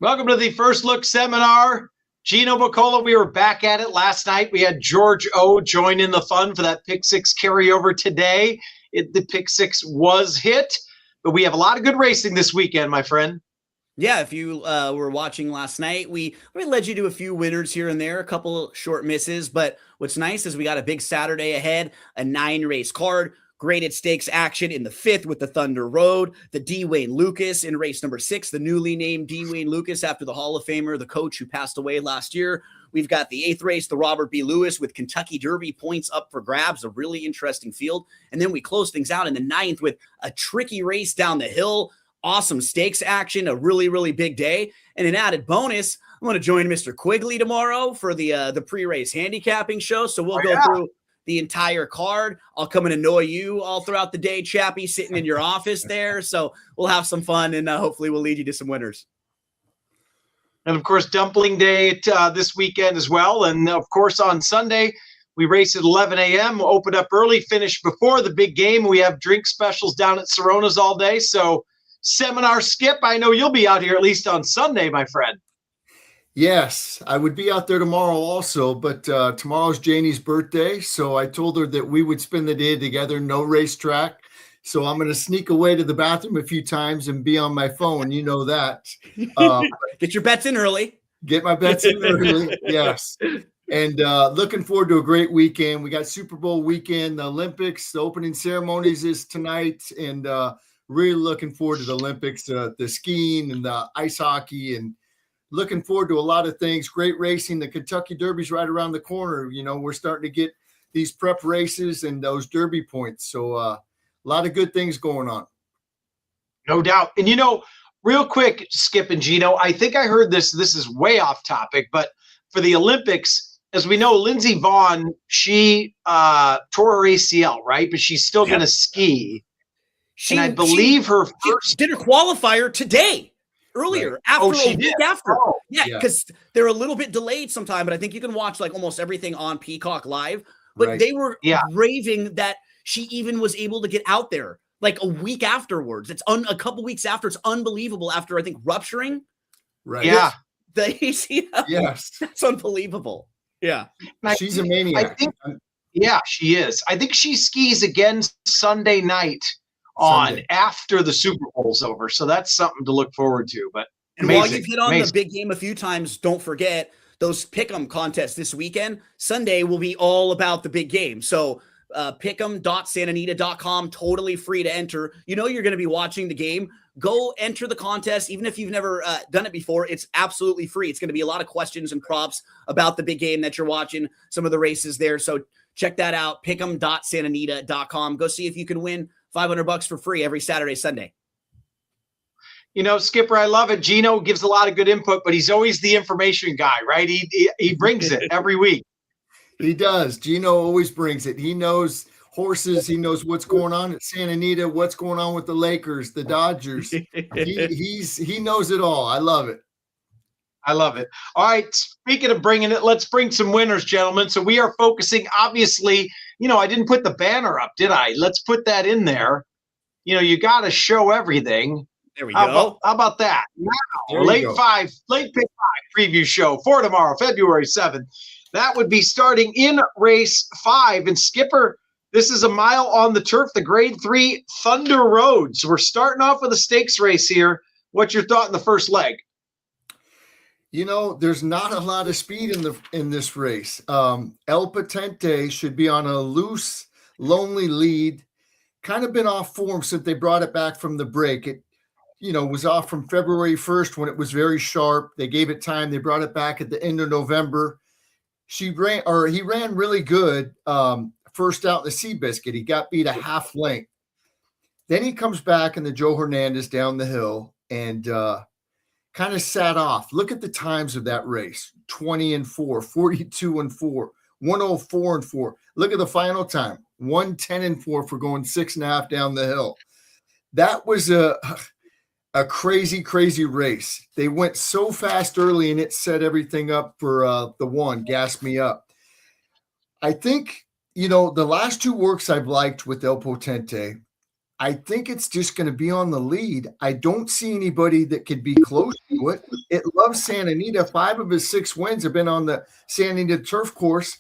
Welcome to the First Look Seminar. Gino Bacola, we were back at it last night. We had George O join in the fun for that Pick Six carryover today. The Pick Six was hit, but we have a lot of good racing this weekend, my friend. Yeah, if you were watching last night, we led you to a few winners here and there, a couple short misses. But what's nice is we got a big Saturday ahead, a 9-race card, graded stakes action in the 5th with the Thunder Road, the D. Wayne Lucas in race number 6, the newly named D. Wayne Lucas after the Hall of Famer, the coach who passed away last year. We've got the 8th race, the Robert B. Lewis with Kentucky Derby points up for grabs, a really interesting field. And then we close things out in the 9th with a tricky race down the hill. Awesome stakes action, a really, really big day. And an added bonus, I'm going to join Mr. Quigley tomorrow for the pre-race handicapping show. So we'll go through the entire card. I'll come and annoy you all throughout the day, Chappie, sitting in your office there. So we'll have some fun, and hopefully we'll lead you to some winners. And, of course, Dumpling Day this weekend as well. And, of course, on Sunday, we race at 11 a.m. We'll open up early, finish before the big game. We have drink specials down at Sorona's all day. So Seminar Skip, I know you'll be out here at least on Sunday, my friend. Yes, I would be out there tomorrow also, but tomorrow's Janie's birthday, so I told her that we would spend the day together, no racetrack. So I'm going to sneak away to the bathroom a few times and be on my phone. You know that. Get your bets in early. Get my bets in early, yes. And looking forward to a great weekend. We got Super Bowl weekend, the Olympics, the opening ceremonies is tonight, and really looking forward to the Olympics, the skiing and the ice hockey, and looking forward to a lot of things. Great racing. The Kentucky Derby's right around the corner. You know, we're starting to get these prep races and those Derby points. So a lot of good things going on. No doubt. And, you know, real quick, Skip and Gino, I think I heard this. This is way off topic, but for the Olympics, as we know, Lindsey Vonn, she tore her ACL, right? But she's still going to ski. And I believe her first did her qualifier today, earlier, after a week after. Yeah, because they're a little bit delayed sometime, but I think you can watch like almost everything on Peacock Live. But they were raving that she even was able to get out there like a week afterwards. It's a couple weeks after. It's unbelievable after, I think, rupturing. Right. Yeah. The ACL. Yes. That's unbelievable. Yeah. She's a maniac. Yeah, she is. I think she skis again Sunday night after the Super Bowl's over. So that's something to look forward to. But while you've hit on the big game a few times, don't forget those pick'em contests this weekend. Sunday will be all about the big game. So pick'em.santanita.com, totally free to enter. You know you're going to be watching the game. Go enter the contest. Even if you've never done it before, it's absolutely free. It's going to be a lot of questions and props about the big game that you're watching, some of the races there. So check that out, pick'em.santanita.com. Go see if you can win $500 for free every Saturday, Sunday. You know, Skipper, I love it. Gino gives a lot of good input, but he's always the information guy, right? He brings it every week. He does. Gino always brings it. He knows horses. He knows what's going on at Santa Anita, what's going on with the Lakers, the Dodgers. He knows it all. I love it. I love it. All right. Speaking of bringing it, let's bring some winners, gentlemen. So we are focusing, obviously, you know, I didn't put the banner up, did I? Let's put that in there. You know, you got to show everything. There we go. How about that? Now, late pick 5 preview show for tomorrow, February 7th. That would be starting in race 5. And Skipper, this is a mile on the turf, the grade 3 Thunder Road. So we're starting off with a stakes race here. What's your thought in the first leg? You know, there's not a lot of speed in this race. El Patente should be on a loose, lonely lead. Kind of been off form since they brought it back from the break. It, you know, was off from February 1st when it was very sharp. They gave it time. They brought it back at the end of November. He ran really good first out in the Seabiscuit. He got beat a half length. Then he comes back in the Joe Hernandez down the hill and kind of sat off. Look at the times of that race: 20-4, 42-4, 104-4. Look at the final time: 110-4 for going 6.5 down the hill. That was a crazy, crazy race. They went so fast early, and it set everything up for the one. Gas Me Up. I think, you know, the last two works I've liked with El Potente I think it's just going to be on the lead. I don't see anybody that could be close to it. It loves Santa Anita. 5 of his 6 wins have been on the Santa Anita turf course.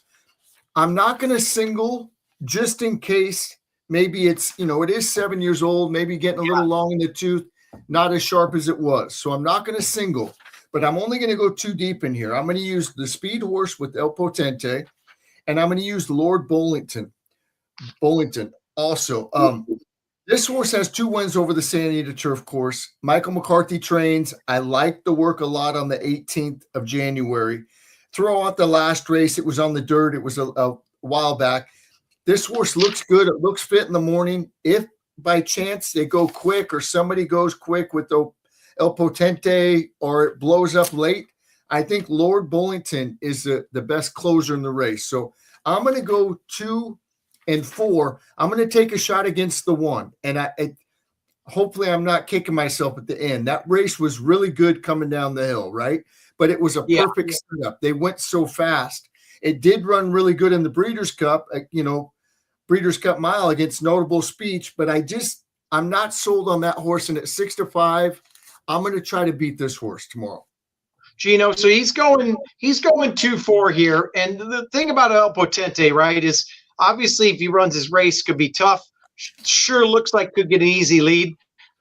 I'm not going to single just in case. Maybe it's, it is 7 years old, maybe getting a little long in the tooth, not as sharp as it was. So I'm not going to single, but I'm only going to go too deep in here. I'm going to use the speed horse with El Potente, and I'm going to use Lord Bullington also. This horse has 2 wins over the Santa Anita turf course. Michael McCarthy trains. I like the work a lot on the 18th of January. Throw out the last race. It was on the dirt. It was a while back. This horse looks good. It looks fit in the morning. If by chance they go quick or somebody goes quick with the El Potente or it blows up late, I think Lord Bullington is the best closer in the race. So I'm going to go 2 and 4. I'm going to take a shot against the 1. And hopefully I'm not kicking myself at the end. That race was really good coming down the hill, right? But it was a perfect setup. They went so fast. It did run really good in the Breeders' Cup, Breeders' Cup Mile against Notable Speech. But I'm not sold on that horse. And at 6-5, I'm going to try to beat this horse tomorrow. Gino, so he's going 2-4 here. And the thing about El Potente, right, is obviously if he runs his race, could be tough. Sure looks like could get an easy lead.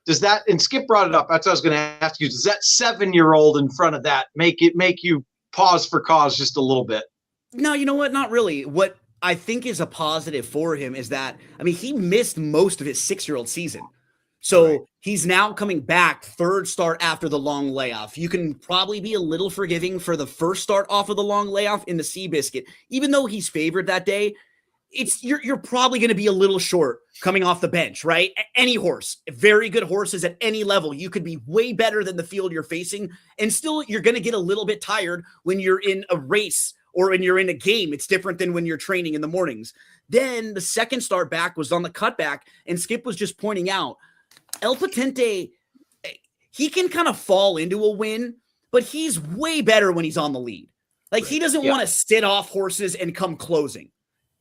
Does that, and Skip brought it up, that's what I was going to ask you, does that 7-year-old in front of that make you pause for cause just a little bit? No, you know what? Not really. What I think is a positive for him is that, he missed most of his 6-year-old season. So he's now coming back, 3rd start after the long layoff. You can probably be a little forgiving for the first start off of the long layoff in the Seabiscuit. Even though he's favored that day, you're probably going to be a little short coming off the bench, right? Any horse, very good horses at any level, you could be way better than the field you're facing, and still you're going to get a little bit tired when you're in a race or when you're in a game. It's different than when you're training in the mornings. Then the second start back was on the cutback, and Skip was just pointing out, El Potente, he can kind of fall into a win, but he's way better when he's on the lead. Like, he doesn't want to sit off horses and come closing.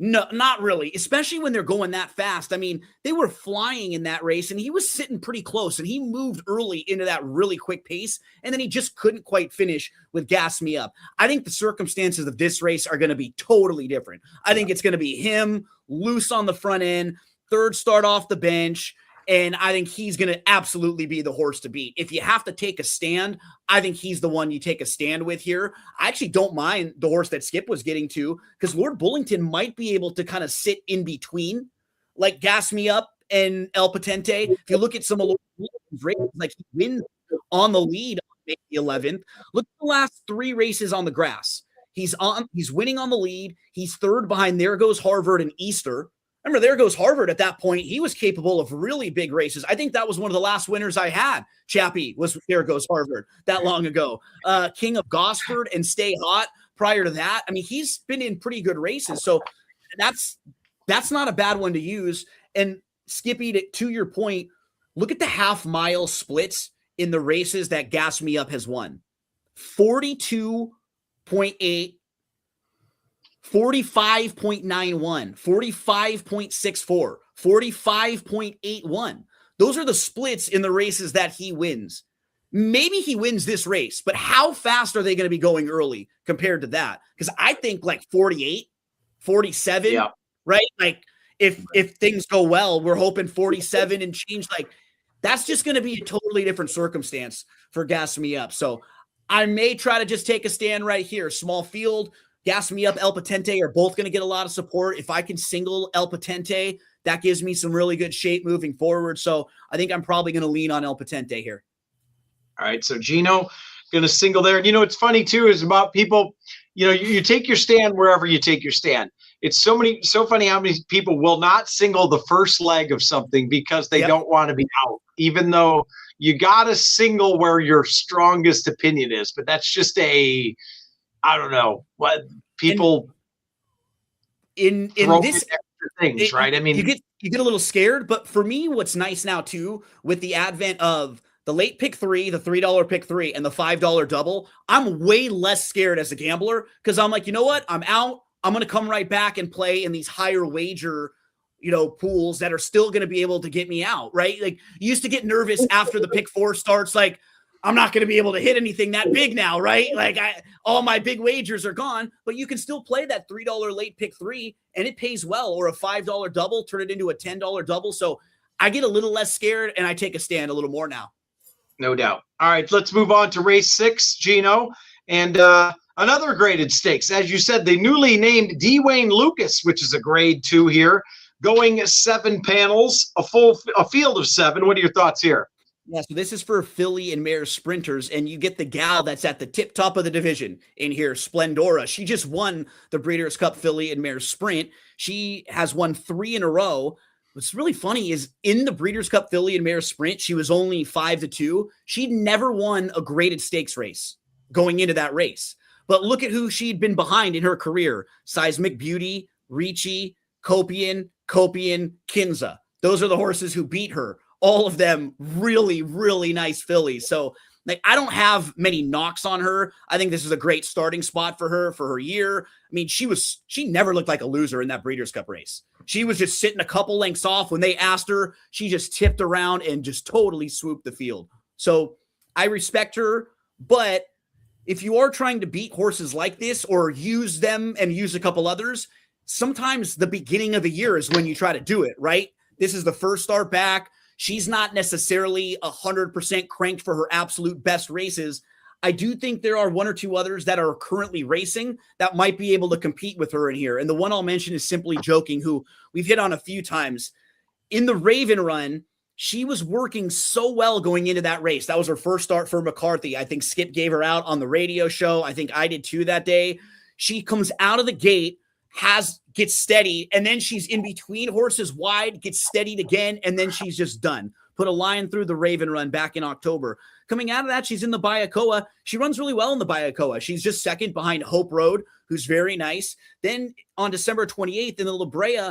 No, not really, especially when they're going that fast. They were flying in that race, and he was sitting pretty close, and he moved early into that really quick pace, and then he just couldn't quite finish with Gas Me Up. I think the circumstances of this race are going to be totally different. I think it's going to be him loose on the front end, 3rd start off the bench, and I think he's going to absolutely be the horse to beat. If you have to take a stand, I think he's the one you take a stand with here. I actually don't mind the horse that Skip was getting to, because Lord Bullington might be able to kind of sit in between, like Gas Me Up and El Potente. If you look at some of Lord Bullington's races, like he wins on the lead on May 11th. Look at the last 3 races on the grass. He's winning on the lead. He's 3rd behind There Goes Harvard and Easter. Remember, There Goes Harvard at that point. He was capable of really big races. I think that was one of the last winners I had, Chappie, was There Goes Harvard that long ago. King of Gosford and Stay Hot prior to that. He's been in pretty good races. So that's not a bad one to use. And Skippy, to your point, look at the half-mile splits in the races that Gas Me Up has won. 42.8, 45.91, 45.64, 45.81. Those are the splits in the races that he wins. Maybe he wins this race, but how fast are they going to be going early compared to that? Because I think like 48, 47, right? Like if things go well, we're hoping 47 and change. Like, that's just going to be a totally different circumstance for Gas Me Up. So I may try to just take a stand right here. Small field, Gas Me Up, El Potente are both going to get a lot of support. If I can single El Potente, that gives me some really good shape moving forward. So I think I'm probably going to lean on El Potente here. All right. So Gino going to single there. And, it's funny too, is about people, you take your stand wherever you take your stand. It's so funny how many people will not single the first leg of something because they don't want to be out, even though you got to single where your strongest opinion is. But that's just I don't know what people in this extra things, right? You get a little scared, but for me, what's nice now too, with the advent of the late pick 3, the $3 pick 3, and the $5 double, I'm way less scared as a gambler because I'm like, you know what? I'm out. I'm going to come right back and play in these higher wager, pools that are still going to be able to get me out, right? Like you used to get nervous after the pick 4 starts, like I'm not going to be able to hit anything that big now, right? Like all my big wagers are gone, but you can still play that $3 late pick 3 and it pays well, or a $5 double, turn it into a $10 double. So I get a little less scared and I take a stand a little more now. No doubt. All right, let's move on to race 6, Gino. And another graded stakes. As you said, the newly named Dwayne Lucas, which is a grade 2 here, going 7 panels, a field of 7. What are your thoughts here? Yeah, so this is for filly and mare sprinters, and you get the gal that's at the tip top of the division in here, Splendora. She just won the Breeders' Cup filly and mare sprint. She has won 3 in a row. What's really funny is in the Breeders' Cup filly and mare sprint, she was only 5-2. She'd never won a graded stakes race going into that race. But look at who she'd been behind in her career: Seismic Beauty, Ricci, Copian, Kinza. Those are the horses who beat her. All of them really, really nice fillies. So like, I don't have many knocks on her. I think this is a great starting spot for her year. I mean, she never looked like a loser in that Breeders' Cup race. She was just sitting a couple lengths off. When they asked her, she just tipped around and just totally swooped the field. So I respect her, but if you are trying to beat horses like this or use them and use a couple others, sometimes the beginning of the year is when you try to do it, right? This is the first start back. She's not necessarily 100% cranked for her absolute best races. I do think there are 1 or 2 others that are currently racing that might be able to compete with her in here. And the one I'll mention is Simply Joking, who we've hit on a few times. In the Raven Run, she was working so well going into that race. That was her first start for McCarthy. I think Skip gave her out on the radio show. I think I did too that day. She comes out of the gate, gets steady, and then she's in between horses wide, gets steadied again, and then she's just done. Put a line through the Raven Run back in October. Coming out of that, she's in the Bayakoa. She runs really well in the Bayakoa. She's just second behind Hope Road, who's very nice. Then on December 28th in the La Brea,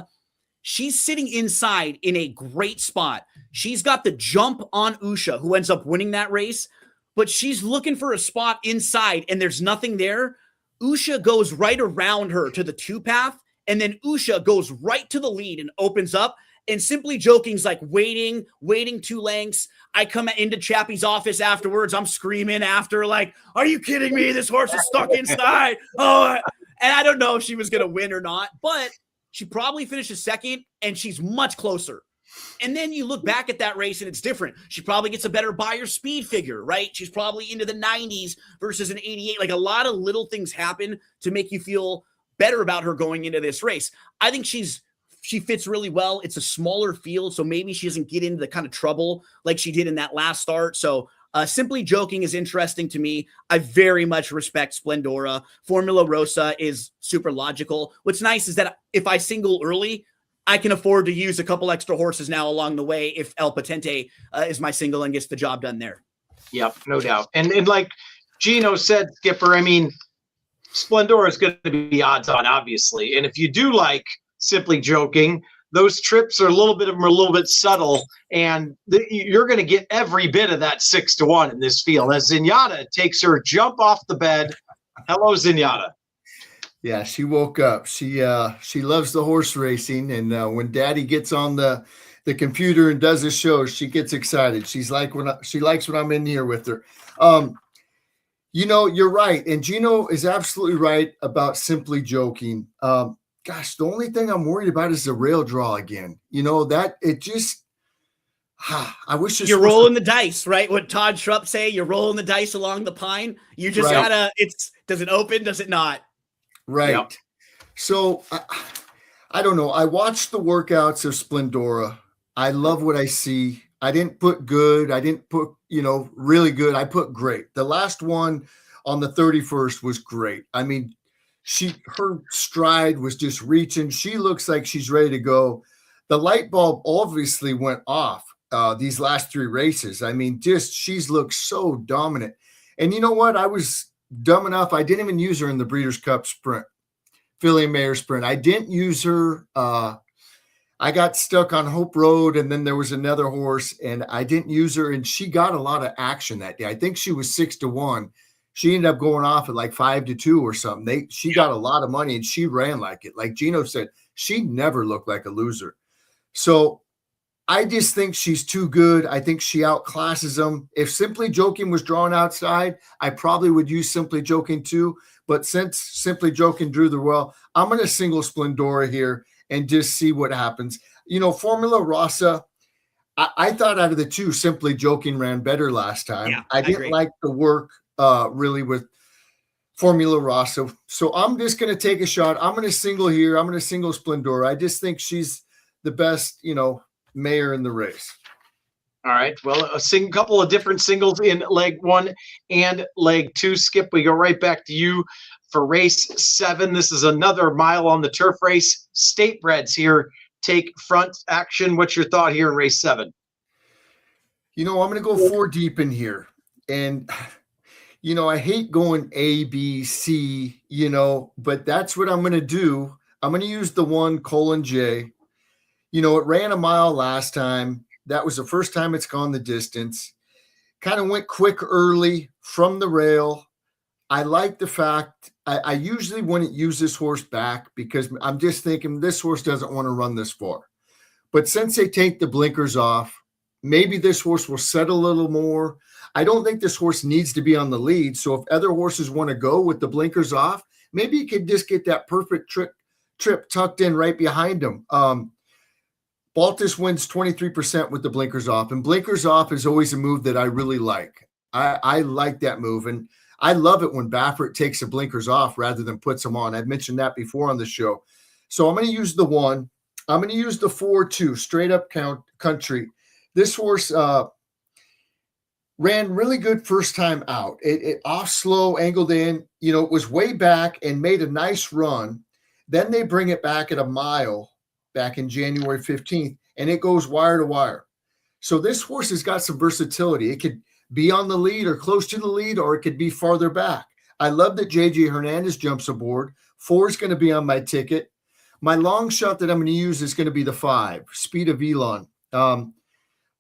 she's sitting inside in a great spot. She's got the jump on Usha, who ends up winning that race, but she's looking for a spot inside, and there's nothing there. Usha goes right around her to the 2 path, and then Usha goes right to the lead and opens up. And Simply Joking's like waiting 2 lengths. I come into Chappie's office afterwards. I'm screaming after, like, are you kidding me? This horse is stuck inside. Oh, and I don't know if she was going to win or not, but she probably finishes second, and she's much closer. And then you look back at that race and it's different. She probably gets a better buyer speed figure, right? She's probably into the 90s versus an 88. Like, a lot of little things happen to make you feel better about her going into this race. I think she fits really well. It's a smaller field, so maybe she doesn't get into the kind of trouble like she did in that last start. So Simply Joking is interesting to me. I very much respect Splendora. Formula Rosa is super logical. What's nice is that if I single early, I can afford to use a couple extra horses now along the way if El Patente is my single and gets the job done there. Yep, no doubt. And like Gino said, Skipper, I mean, Splendora is going to be odds on, obviously. And if you do like Simply Joking, those trips are a little bit subtle, and you're going to get every bit of that 6-1 in this field as Zenyatta takes her jump off the bed. Hello, Zenyatta. Yeah, she woke up. She loves the horse racing, and when Daddy gets on the computer and does his show, she gets excited. She likes when I'm in here with her. You're right, and Gino is absolutely right about Simply Joking. Gosh, the only thing I'm worried about is the rail draw again. I wish you're rolling the dice, right? What Todd Schrupp say, you're rolling the dice along the pine. You just gotta. Does it open? Does it not? Right. Yep. So I don't know. I watched the workouts of Splendora. I love what I see. I didn't put good. I didn't put, really good. I put great. The last one on the 31st was great. I mean, her stride was just reaching. She looks like she's ready to go. The light bulb obviously went off these last 3 races. I mean, she's looked so dominant. And you know what? I was dumb enough. I didn't even use her in the Breeders' Cup sprint, filly and mare sprint. I didn't use her. I got stuck on Hope Road, and then there was another horse, and I didn't use her. And she got a lot of action that day. I think she was 6-1. She ended up going off at like 5-2 or something. She got a lot of money, and she ran like it. Like Gino said, she never looked like a loser. So I just think she's too good. I think she outclasses them. If Simply Joking was drawn outside, I probably would use Simply Joking too. But since Simply Joking drew the well, I'm going to single Splendora here and just see what happens. Formula Rossa, I thought out of the two, Simply Joking ran better last time. Yeah, I didn't like the work really with Formula Rossa. So I'm just going to take a shot. I'm going to single here. I'm going to single Splendora. I just think she's the best, mayor in the race. All right. Well, a couple of different singles in leg 1 and leg 2. Skip, we go right back to you for race 7. This is another mile on the turf race. State breds here take front action. What's your thought here in race 7? I'm going to go 4 deep in here. And, I hate going A, B, C, but that's what I'm going to do. I'm going to use the 1 J. It ran a mile last time. That was the first time it's gone the distance. Kind of went quick early from the rail. I like the fact I usually wouldn't use this horse back because I'm just thinking this horse doesn't want to run this far. But since they take the blinkers off, maybe this horse will set a little more. I don't think this horse needs to be on the lead. So if other horses want to go with the blinkers off, maybe you could just get that perfect trip tucked in right behind him. Baltus wins 23% with the blinkers off, and blinkers off is always a move that I really like. I like that move, and I love it when Baffert takes the blinkers off rather than puts them on. I've mentioned that before on the show. So I'm going to use the 1. I'm going to use the 4-2, straight up country. This horse ran really good first time out. It off slow, angled in. It was way back and made a nice run. Then they bring it back at a mile back in January 15th, and it goes wire to wire. So this horse has got some versatility. It could be on the lead or close to the lead, or it could be farther back. I love that JJ Hernandez jumps aboard. 4 is going to be on my ticket. My long shot that I'm going to use is going to be the 5, Speed of Elon.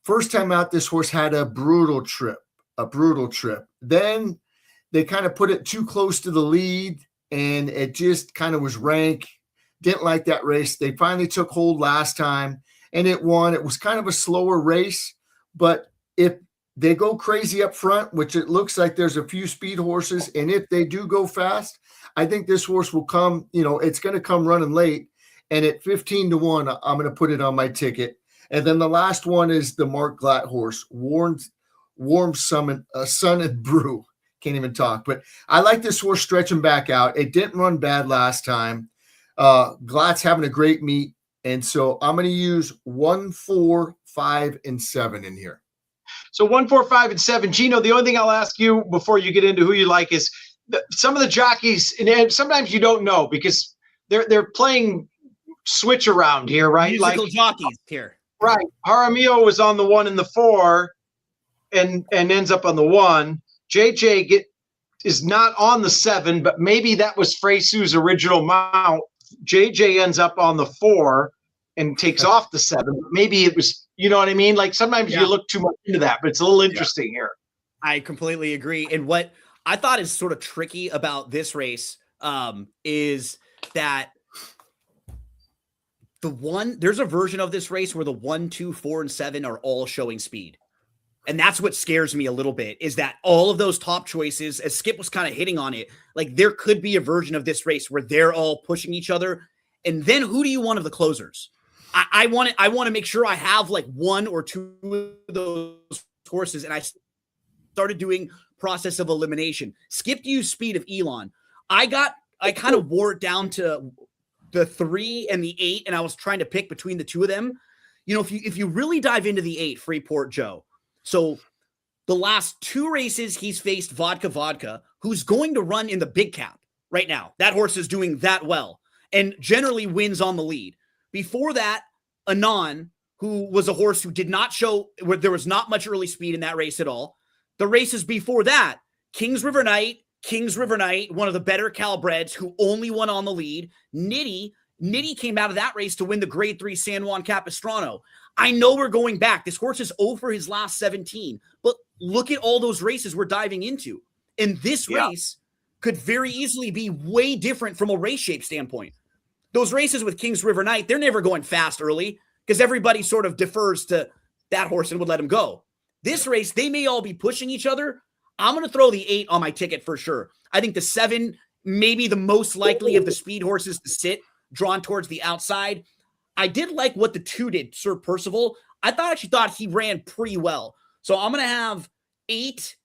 First time out, this horse had a brutal trip. Then they kind of put it too close to the lead, and it just kind of was rank. Didn't like that race. They finally took hold last time, and it won. It was kind of a slower race, but if they go crazy up front, which it looks like there's a few speed horses, and if they do go fast, I think this horse will come, it's going to come running late, and at 15-1, I'm going to put it on my ticket. And then the last one is the Mark Glatt horse, Warm Sun and Brew. Can't even talk, but I like this horse stretching back out. It didn't run bad last time. Glatt's having a great meet, and so I'm going to use 1, 4, 5, and 7 in here. So 1, 4, 5, and 7. Gino, the only thing I'll ask you before you get into who you like is some of the jockeys, and sometimes you don't know because they're playing switch around here, right? Musical jockeys here. Right. Jaramillo was on the 1 and the 4 and ends up on the 1. JJ is not on the 7, but maybe that was Fresu's original mount. JJ ends up on the 4 and takes off the 7. Maybe it was, you know what I mean? Like sometimes you look too much into that, but it's a little interesting here. I completely agree. And what I thought is sort of tricky about this race is that there's a version of this race where the 1, 2, 4, and 7 are all showing speed. And that's what scares me a little bit, is that all of those top choices, as Skip was kind of hitting on it, like there could be a version of this race where they're all pushing each other. And then who do you want of the closers? I want to make sure I have like 1 or 2 of those horses. And I started doing process of elimination. Skip used Speed of Elon. I kind of wore it down to the 3 and the 8, and I was trying to pick between the 2 of them. If you really dive into the 8, Freeport Joe. So the last 2 races he's faced Vodka, who's going to run in the big cap right now. That horse is doing that well and generally wins on the lead. Before that, Anon, who was a horse who did not show, where there was not much early speed in that race at all. The races before that, Kings River Knight, one of the better Calbreds who only won on the lead. Nitty came out of that race to win the Grade 3 San Juan Capistrano. I know we're going back. This horse is 0 for his last 17, but look at all those races we're diving into. And this race could very easily be way different from a race shape standpoint. Those races with Kings River Knight, they're never going fast early. because everybody sort of defers to that horse and would let him go. This race, they may all be pushing each other. I'm going to throw the 8 on my ticket for sure. I think the 7, maybe the most likely of the speed horses to sit, drawn towards the outside. I did like what the 2 did, Sir Percival. I actually thought he ran pretty well. So I'm going to have 8,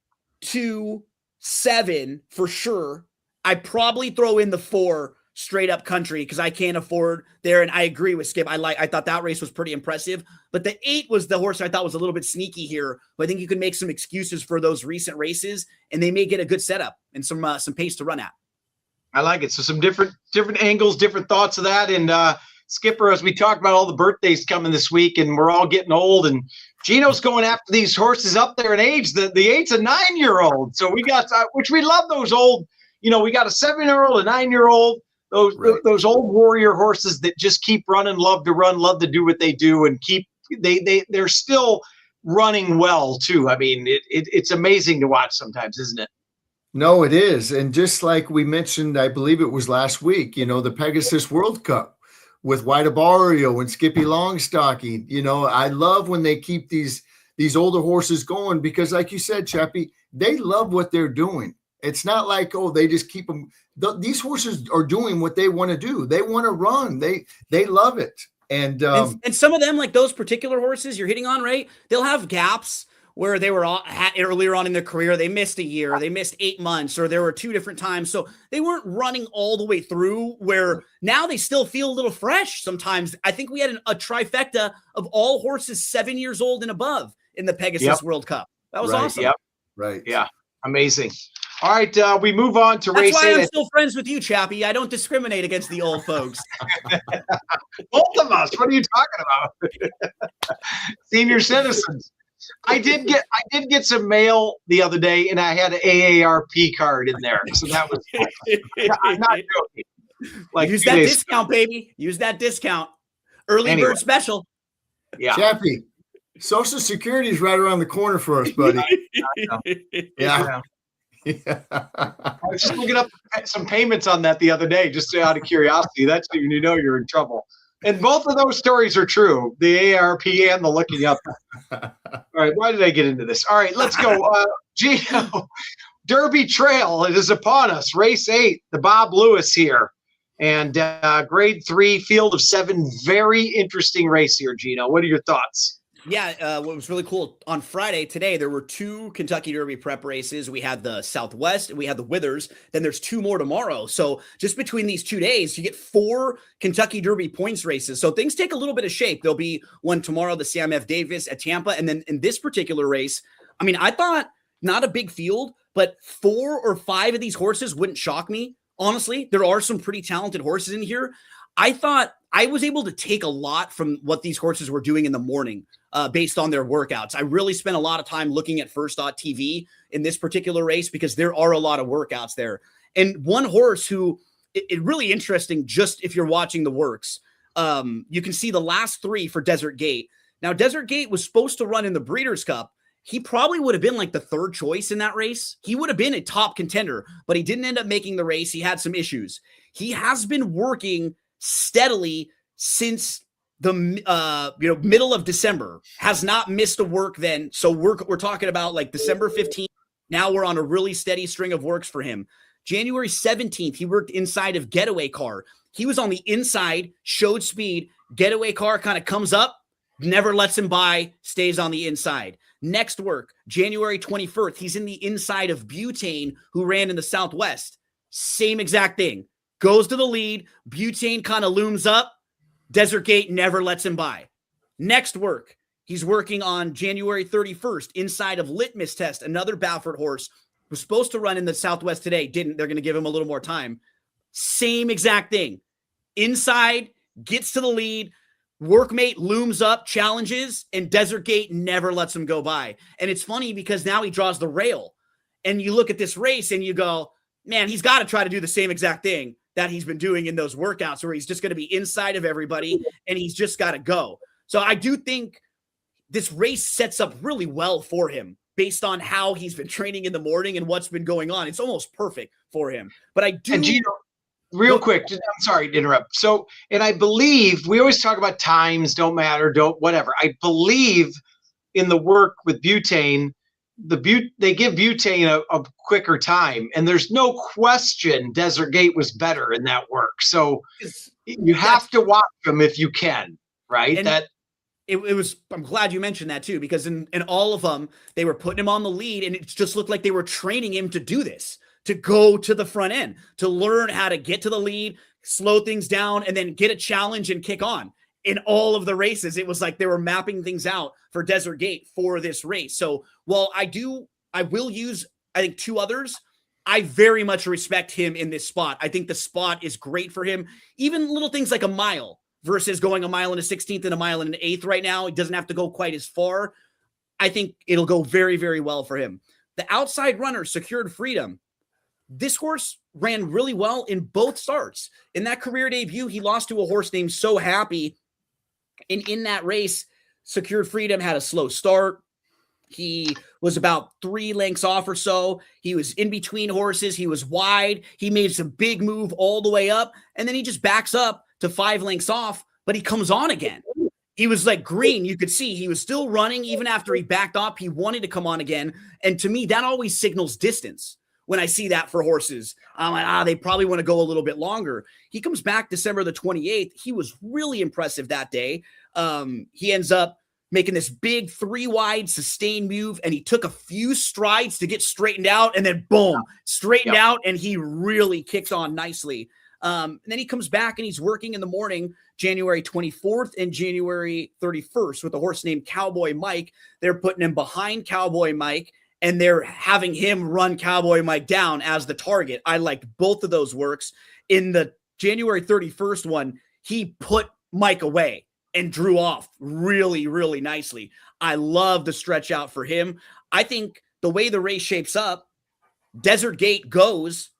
2, 7 for sure. I probably throw in the 4 straight up country because I can't afford there. And I agree with Skip. I thought that race was pretty impressive, but the 8 was the horse I thought was a little bit sneaky here. But I think you can make some excuses for those recent races and they may get a good setup and some pace to run at. I like it. So some different angles, different thoughts of that. And Skipper, as we talked about all the birthdays coming this week and we're all getting old and Gino's going after these horses up there in age. The 8's a 9-year-old. So we got, which we love those old, we got a 7-year-old, a 9-year-old, those old warrior horses that just keep running, love to run, love to do what they do, and they're still running well too. I mean, it's amazing to watch sometimes, isn't it? No, it is. And just like we mentioned, I believe it was last week, the Pegasus World Cup with White Abario and Skippy Longstocking. I love when they keep these older horses going because, like you said, Chappie, they love what they're doing. It's not like, they just keep them. These horses are doing what they want to do. They want to run. They love it. And some of them, like those particular horses you're hitting on, right? They'll have gaps where they were earlier on in their career. They missed a year, they missed 8 months, or there were 2 different times. So they weren't running all the way through where now they still feel a little fresh sometimes. I think we had a trifecta of all horses 7 years old and above in the Pegasus World Cup. That was awesome. Yep. Right. Yeah. Amazing. All right, we move on to race 8. That's why I'm 8. still friends with you, Chappie. I don't discriminate against the old folks. Both of us. What are you talking about? Senior citizens. I did get some mail the other day, and I had an AARP card in there, so that was. I'm not joking. Like use that discount, baby. Use that discount. Early bird special. Yeah, Chappie. Social Security is right around the corner for us, buddy. Yeah. I was just looking up some payments on that the other day, just out of curiosity. That's when you're in trouble. And both of those stories are true, the AARP and the looking up. All right, why did I get into this? All right, let's go. Gino, Derby Trail, it is upon us. Race 8, the Bob Lewis here. And grade 3, field of 7, very interesting race here, Gino. What are your thoughts? Yeah, what was really cool on Friday today, there were 2 Kentucky Derby prep races. We had the Southwest and we had the Withers. Then there's 2 more tomorrow. So just between these 2 days, you get 4 Kentucky Derby points races. So things take a little bit of shape. There'll be one tomorrow, the Sam F. Davis at Tampa. And then in this particular race, I mean, I thought not a big field, but 4 or 5 of these horses wouldn't shock me. Honestly, there are some pretty talented horses in here. I thought I was able to take a lot from what these horses were doing in the morning based on their workouts. I really spent a lot of time looking at First.TV in this particular race because there are a lot of workouts there. And one horse who it really interesting, just if you're watching the works, you can see the last 3 for Desert Gate. Now, Desert Gate was supposed to run in the Breeders' Cup. He probably would have been like the 3rd choice in that race. He would have been a top contender, but he didn't end up making the race. He had some issues. He has been working steadily since the middle of December, has not missed a work then. So we're talking about like December 15th. Now we're on a really steady string of works for him. January 17th, he worked inside of Getaway Car. He was on the inside, showed speed. Getaway Car kind of comes up, never lets him by, stays on the inside. Next work, January 21st, he's in the inside of Butane, who ran in the Southwest. Same exact thing. Goes to the lead. Butane kind of looms up. Desert Gate never lets him by. Next work, he's working on January 31st inside of Litmus Test, another Baffert horse. Was supposed to run in the Southwest today. Didn't. They're going to give him a little more time. Same exact thing. Inside, gets to the lead. Workmate looms up, challenges, and Desert Gate never lets him go by. And it's funny because now he draws the rail. And you look at this race and you go, man, he's got to try to do the same exact thing that he's been doing in those workouts where he's just going to be inside of everybody and he's just got to go. So I do think this race sets up really well for him based on how he's been training in the morning and what's been going on. It's almost perfect for him. But I do. And Gino, real quick, I'm sorry to interrupt. So, and I believe we always talk about times don't matter, don't whatever. I believe in the work with butane, they give butane a quicker time, and there's no question Desert Gate was better in that work. So you have to watch them if you can, right? That it was. I'm glad you mentioned that too, because in all of them they were putting him on the lead, and it just looked like they were training him to do this, to go to the front end, to learn how to get to the lead, slow things down, and then get a challenge and kick on. In all of the races, it was like they were mapping things out for Desert Gate for this race. So while I will use, I think, two others, I very much respect him in this spot. I think the spot is great for him. Even little things like a mile versus going a mile and a 16th and a mile and an eighth right now. It doesn't have to go quite as far. I think it'll go very, very well for him. The outside runner, Secured Freedom. This horse ran really well in both starts. In that career debut, he lost to a horse named So Happy. And in that race, Secured Freedom had a slow start. He was about 3 lengths off or so. He was in between horses. He was wide. He made some big move all the way up. And then he just backs up to 5 lengths off, but he comes on again. He was like green. You could see he was still running even after he backed up. He wanted to come on again. And to me, that always signals distance. When I see that for horses, I'm like, they probably want to go a little bit longer. He comes back December the 28th. He was really impressive that day. He ends up making this big 3-wide sustained move, and he took a few strides to get straightened out, and then boom, straightened out, and he really kicked on nicely. And then he comes back and he's working in the morning, January 24th and January 31st with a horse named Cowboy Mike. They're putting him behind Cowboy Mike, and they're having him run Cowboy Mike down as the target. I liked both of those works. In the January 31st one, he put Mike away and drew off really, really nicely. I love the stretch out for him. I think the way the race shapes up, Desert Gate goes.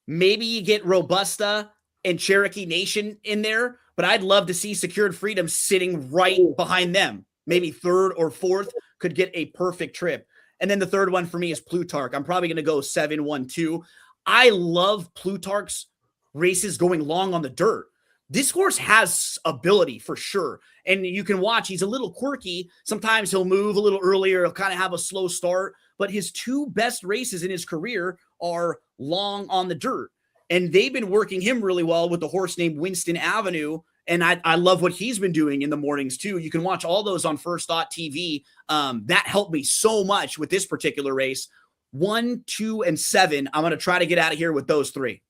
Maybe you get Robusta and Cherokee Nation in there, but I'd love to see Secured Freedom sitting right behind them. Maybe third or fourth could get a perfect trip. And then the third one for me is Plutarch. I'm probably going to go 7-1-2. I love Plutarch's races going long on the dirt. This horse has ability for sure. And you can watch, he's a little quirky. Sometimes he'll move a little earlier. He'll kind of have a slow start. But his 2 best races in his career are long on the dirt. And they've been working him really well with the horse named Winston Avenue. And I love what he's been doing in the mornings too. You can watch all those on First Thought TV. That helped me so much with this particular race. 1, 2, and 7. I'm going to try to get out of here with those 3.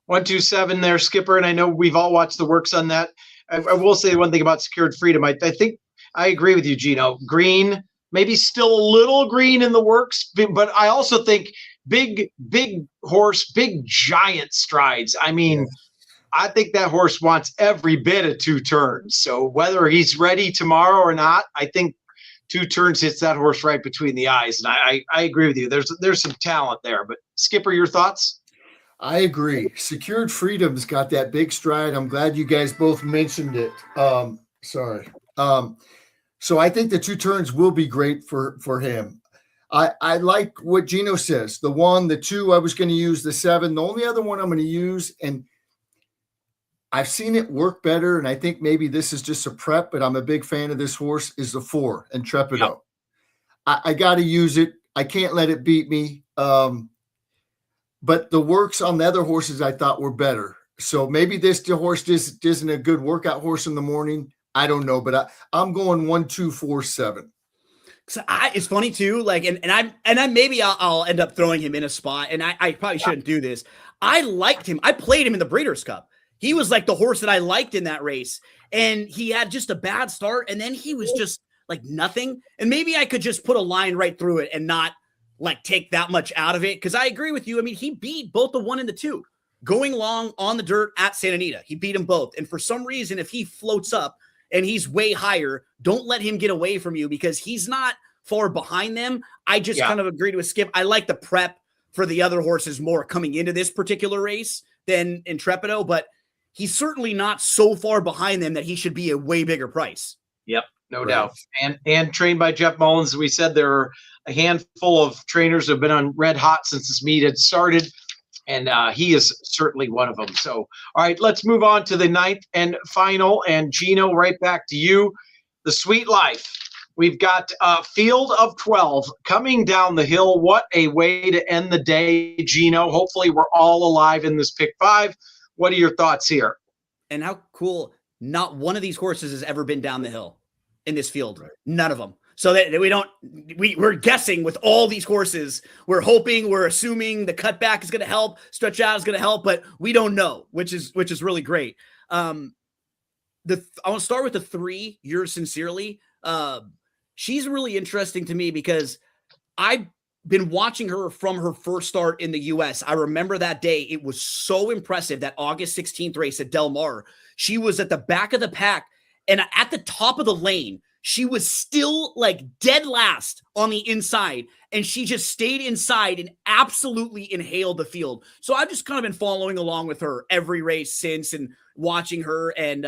1, 2, 7 there, Skipper. And I know we've all watched the works on that. I will say one thing about Secured Freedom. I think I agree with you, Gino. Green, maybe still a little green in the works, but I also think big horse, big giant strides. I mean, I think that horse wants every bit of 2 turns. So whether he's ready tomorrow or not, I think 2 turns hits that horse right between the eyes. And I agree with you. There's some talent there. But Skipper, your thoughts? I agree. Secured Freedom's got that big stride. I'm glad you guys both mentioned it. Sorry. So I think the 2 turns will be great for him. I like what Gino says. The 1, the 2, I was going to use the 7. The only other one I'm going to use, and I've seen it work better, and I think maybe this is just a prep, but I'm a big fan of this horse, is the 4, Intrepido. Yep. I got to use it. I can't let it beat me. But the works on the other horses I thought were better. So maybe this horse isn't a good workout horse in the morning. I don't know, but I'm going 1, 2, 4, 7. So it's funny too, like, and I maybe I'll end up throwing him in a spot, and I probably shouldn't do this. I liked him. I played him in the Breeders' Cup. He was like the horse that I liked in that race, and he had just a bad start, and then he was just like nothing. And maybe I could just put a line right through it and not like take that much out of it, because I agree with you. I mean, he beat both the 1 and the 2 going long on the dirt at Santa Anita. He beat them both, and for some reason, if he floats up and he's way higher, don't let him get away from you, because he's not far behind them. I just kind of agreed with Skip. I like the prep for the other horses more coming into this particular race than Intrepido, but he's certainly not so far behind them that he should be a way bigger price. Yep, no doubt. And trained by Jeff Mullins. As we said, there are a handful of trainers who have been on red hot since this meet had started. And he is certainly one of them. So, all right, let's move on to the ninth and final. And Gino, right back to you. The Sweet Life. We've got a field of 12 coming down the hill. What a way to end the day, Gino. Hopefully we're all alive in this pick 5. What are your thoughts here? And how cool. Not one of these horses has ever been down the hill in this field. Right. None of them. So that we're guessing with all these horses. We're hoping, we're assuming the cutback is going to help, stretch out is going to help, but we don't know, which is really great. I want to start with the 3. Yours sincerely. She's really interesting to me because I've been watching her from her first start in the U.S. I remember that day. It was so impressive, that August 16th race at Del Mar. She was at the back of the pack and at the top of the lane. She was still like dead last on the inside, and she just stayed inside and absolutely inhaled the field. So I've just kind of been following along with her every race since and watching her. And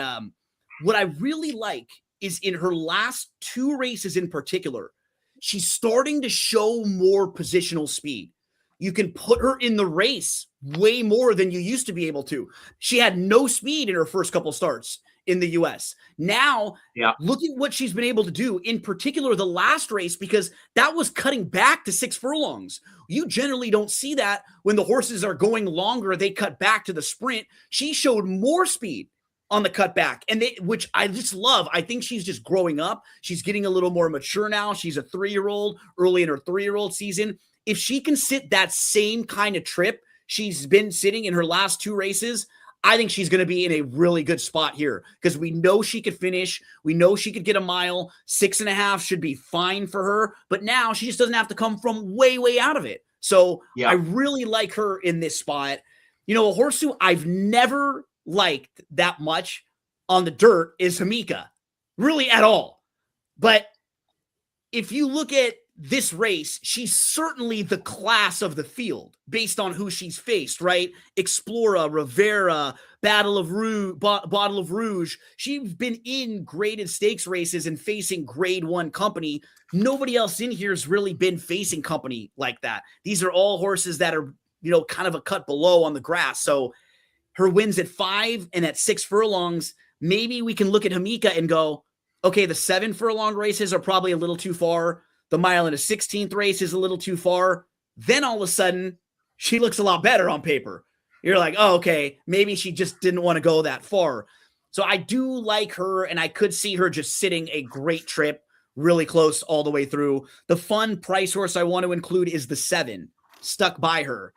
what I really like is in her last 2 races in particular, she's starting to show more positional speed. You can put her in the race way more than you used to be able to. She had no speed in her first couple starts in the U.S. Now, look at what she's been able to do, in particular the last race, because that was cutting back to 6 furlongs. You generally don't see that when the horses are going longer, they cut back to the sprint. She showed more speed on the cutback, and which I just love. I think she's just growing up. She's getting a little more mature now. She's a 3-year-old, early in her 3-year-old season. If she can sit that same kind of trip she's been sitting in her last 2 races, I think she's going to be in a really good spot here because we know she could finish. We know she could get a mile. 6.5 should be fine for her. But now she just doesn't have to come from way, way out of it. So I really like her in this spot. You know, a horse who I've never liked that much on the dirt is Hamika, really at all. But if you look at this race, she's certainly the class of the field based on who she's faced, right? Explora, Rivera, Bottle of Rouge. She's been in graded stakes races and facing grade 1 company. Nobody else in here has really been facing company like that. These are all horses that are, you know, kind of a cut below on the grass. So her wins at 5 and at 6 furlongs, maybe we can look at Hamika and go, okay, the 7 furlong races are probably a little too far. The mile in a 16th race is a little too far. Then all of a sudden, she looks a lot better on paper. You're like, oh, okay, maybe she just didn't want to go that far. So I do like her, and I could see her just sitting a great trip, really close all the way through. The fun price horse I want to include is the 7, Stuck By Her.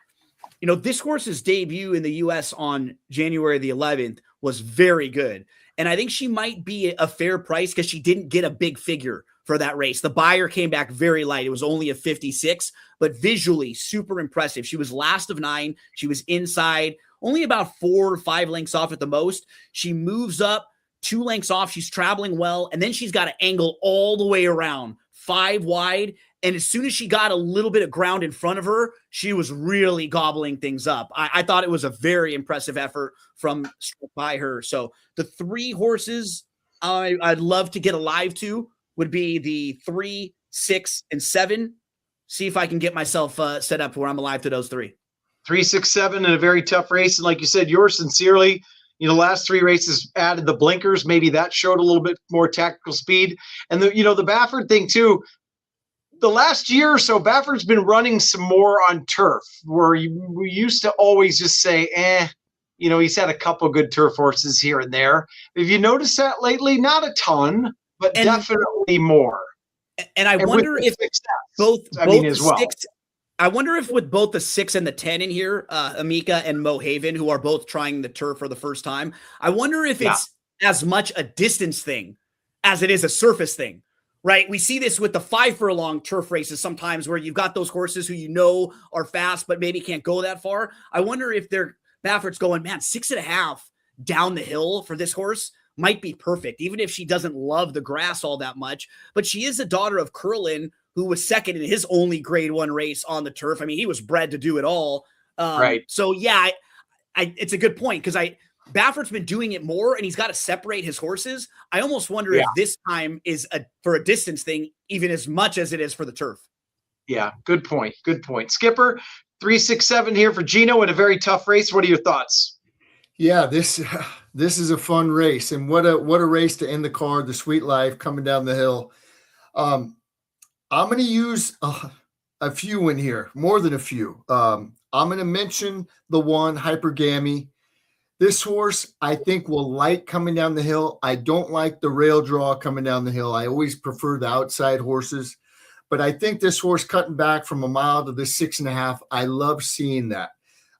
You know, this horse's debut in the U.S. on January the 11th was very good. And I think she might be a fair price because she didn't get a big figure for that race. The buyer came back very light. It was only a 56, but visually super impressive. She was last of 9. She was inside, only about 4 or 5 lengths off at the most. She moves up 2 lengths off. She's traveling well. And then she's got to angle all the way around 5 wide. And as soon as she got a little bit of ground in front of her, she was really gobbling things up. I thought it was a very impressive effort from Stuck By Her. So the 3 horses I'd love to get alive to would be the 3, 6, and 7. See if I can get myself set up where I'm alive to those 3. 3, 6, 7 in a very tough race. And like you said, yours sincerely, you know, last 3 races added the blinkers. Maybe that showed a little bit more tactical speed. And the Baffert thing too, the last year or so, Baffert's been running some more on turf where we used to always just say, you know, he's had a couple good turf horses here and there. Have you noticed that lately? Not a ton, but definitely more. And I wonder if both as well. I wonder if with both the 6 and the 10 in here, Amika and Mo Haven, who are both trying the turf for the first time, I wonder if it's as much a distance thing as it is a surface thing, right? We see this with the 5 furlong turf races sometimes where you've got those horses who you know are fast, but maybe can't go that far. I wonder if Baffert's going, man, 6.5 down the hill for this horse might be perfect, even if she doesn't love the grass all that much. But she is a daughter of Curlin, who was second in his only grade 1 race on the turf. I mean, he was bred to do it all. Right. So yeah, it's a good point because Baffert's been doing it more and he's got to separate his horses. I almost wonder if this time is for a distance thing, even as much as it is for the turf. Yeah. Good point. Good point. Skipper, 367 here for Gino in a very tough race. What are your thoughts? Yeah, this is a fun race, and what a race to end the card. The Sweet Life coming down the hill. I'm going to use a few in here, more than a few. I'm going to mention the one Hypergamy. This horse, I think, will like coming down the hill. I don't like the rail draw coming down the hill. I always prefer the outside horses, but I think this horse cutting back from a mile to the 6.5. I love seeing that.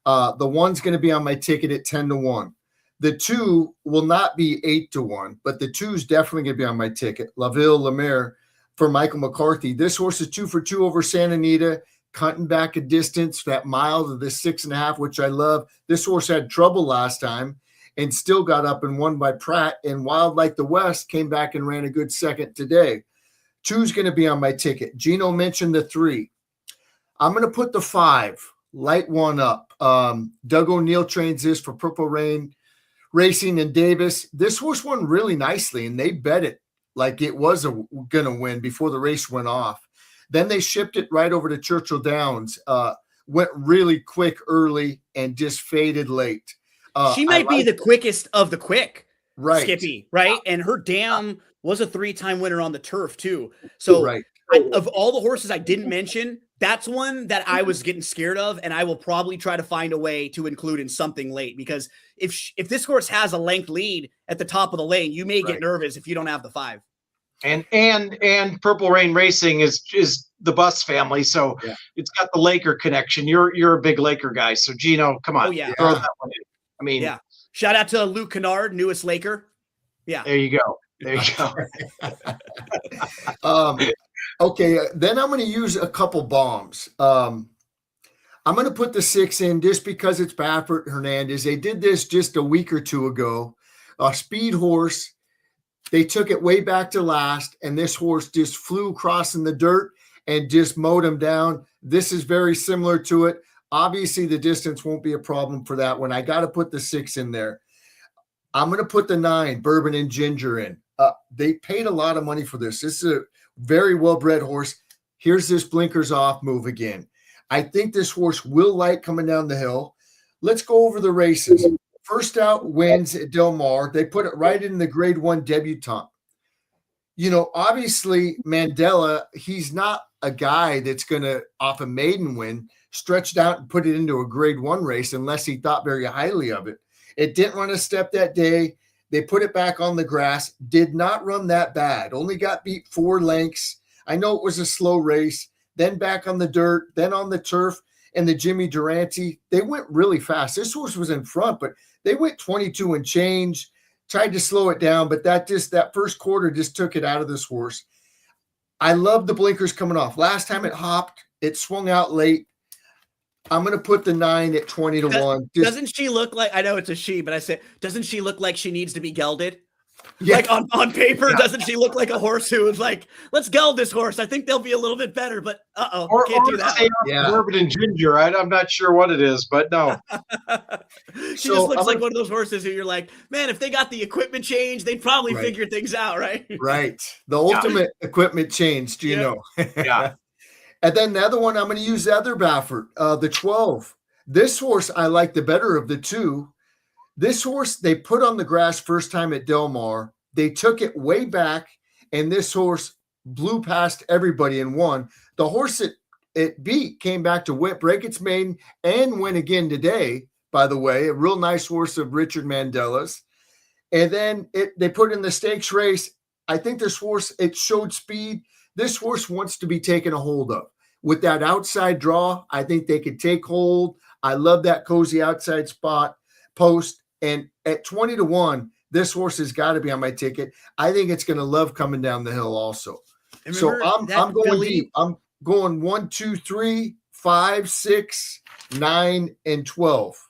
The one's going to be on my ticket at 10-1. The two will not be 8-1, but the two's definitely going to be on my ticket. La Ville La Mer for Michael McCarthy. This horse is 2 for 2 over Santa Anita, cutting back a distance, that mile to the 6.5, which I love. This horse had trouble last time and still got up and won by Pratt. And Wild Like the West came back and ran a good second today. Two's going to be on my ticket. Gino mentioned the 3. I'm going to put the 5. Light one up. Doug O'Neill trains this for Purple Rain Racing in Davis. This horse won really nicely, and they bet it like it was going to win before the race went off. Then they shipped it right over to Churchill Downs. Went really quick early and just faded late. She might be the quickest of the quick, right? Skippy, right? And her dam was a 3-time winner on the turf too. So right. Of all the horses I didn't mention, that's one that I was getting scared of, and I will probably try to find a way to include in something late, because if this horse has a length lead at the top of the lane, you may get nervous if you don't have the 5. And Purple Rain Racing is the Bus family, so it's got the Laker connection. You're a big Laker guy, so Gino, come on, throw that one in. I mean, shout out to Luke Kennard, newest Laker. Yeah, there you go. Okay, then I'm going to use a couple bombs. I'm going to put the 6 in just because it's Baffert Hernandez. They did this just a week or two ago. A speed horse. They took it way back to last, and this horse just flew crossing the dirt and just mowed him down. This is very similar to it. Obviously, the distance won't be a problem for that one. I got to put the 6 in there. I'm going to put the 9, Bourbon and Ginger, in. They paid a lot of money for this. This is a very well-bred horse. Here's this blinkers off move again. I think this horse will like coming down the hill. Let's go over the races. First out wins at Del Mar. They put it right in the grade 1 debutante. You know, obviously Mandela, he's not a guy that's going to, off a maiden win, stretched out and put it into a grade 1 race unless he thought very highly of it. It didn't run a step that day. They put it back on the grass. Did not run that bad. Only got beat 4 lengths. I know it was a slow race. Then back on the dirt, then on the turf, and the Jimmy Durante. They went really fast. This horse was in front, but they went 22 and change. Tried to slow it down, but that first quarter just took it out of this horse. I love the blinkers coming off. Last time it hopped, it swung out late. I'm going to put the 9 at 20-1. Doesn't she look like, I know it's a she, but I said, doesn't she look like she needs to be gelded? Yeah. Like on paper, doesn't she look like a horse who is like, let's geld this horse. I think they'll be a little bit better, but can't do that. Bourbon and Ginger. I'm not sure what it is, but no. She just looks like one of those horses who you're like, man, if they got the equipment change, they'd probably figure things out, right? Right. The ultimate equipment change, do you know? Yeah. And then the other one, I'm going to use the other Baffert, the 12. This horse, I like the better of the two. This horse, they put on the grass first time at Del Mar. They took it way back, and this horse blew past everybody and won. The horse it beat came back to break its maiden and win again today, by the way. A real nice horse of Richard Mandela's. And then they put in the stakes race. I think this horse, it showed speed. This horse wants to be taken a hold of. With that outside draw, I think they could take hold. I love that cozy outside spot post. And at 20-1, this horse has got to be on my ticket. I think it's going to love coming down the hill also. So I'm going deep. I'm going 1, 2, 3, 5, 6, 9, and 12.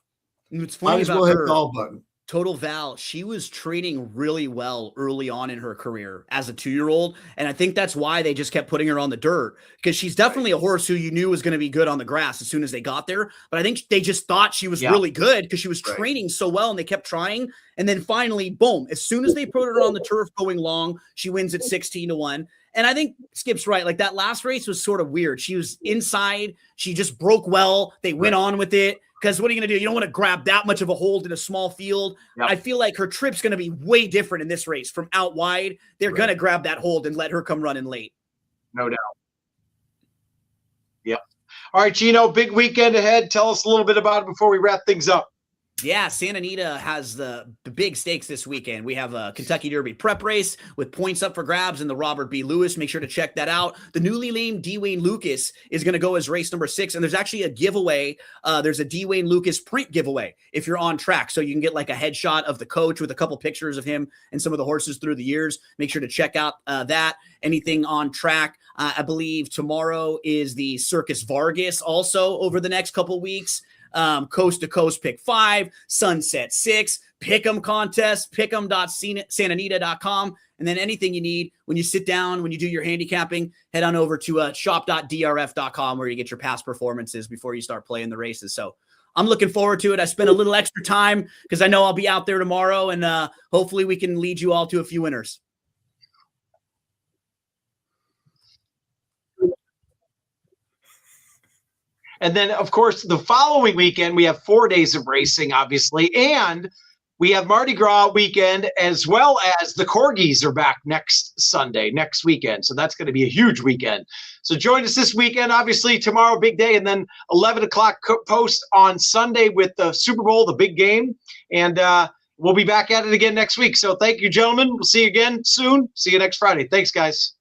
It's funny Might as about well hit her. the all button. Total Val, she was training really well early on in her career as a 2-year-old. And I think that's why they just kept putting her on the dirt, because she's definitely a horse who you knew was going to be good on the grass as soon as they got there. But I think they just thought she was really good because she was training so well, and they kept trying. And then finally, boom, as soon as they put her on the turf going long, she wins at 16-1. And I think Skip's right. Like that last race was sort of weird. She was inside. She just broke well. They went on with it. Because what are you going to do? You don't want to grab that much of a hold in a small field. Yep. I feel like her trip's going to be way different in this race from out wide. They're going to grab that hold and let her come running late. No doubt. Yep. All right, Gino, big weekend ahead. Tell us a little bit about it before we wrap things up. Yeah, Santa Anita has the big stakes this weekend. We have a Kentucky Derby prep race with points up for grabs in the Robert B. Lewis. Make sure to check that out. The newly named D. Wayne Lucas is going to go as race number 6, and there's actually a giveaway. There's a D. Wayne Lucas print giveaway if you're on track, so you can get like a headshot of the coach with a couple pictures of him and some of the horses through the years. Make sure to check out that. Anything on track. I believe tomorrow is the Circus Vargas also over the next couple weeks. Coast to Coast Pick 5, Sunset 6, Pick'em contest, pick'em.santanita.com. And then anything you need when you sit down, when you do your handicapping, head on over to shop.drf.com where you get your past performances before you start playing the races. So I'm looking forward to it. I spent a little extra time because I know I'll be out there tomorrow, and hopefully we can lead you all to a few winners. And then, of course, the following weekend, we have 4 days of racing, obviously. And we have Mardi Gras weekend, as well as the Corgis are back next Sunday, next weekend. So that's going to be a huge weekend. So join us this weekend. Obviously, tomorrow, big day. And then 11 o'clock post on Sunday with the Super Bowl, the big game. And we'll be back at it again next week. So thank you, gentlemen. We'll see you again soon. See you next Friday. Thanks, guys.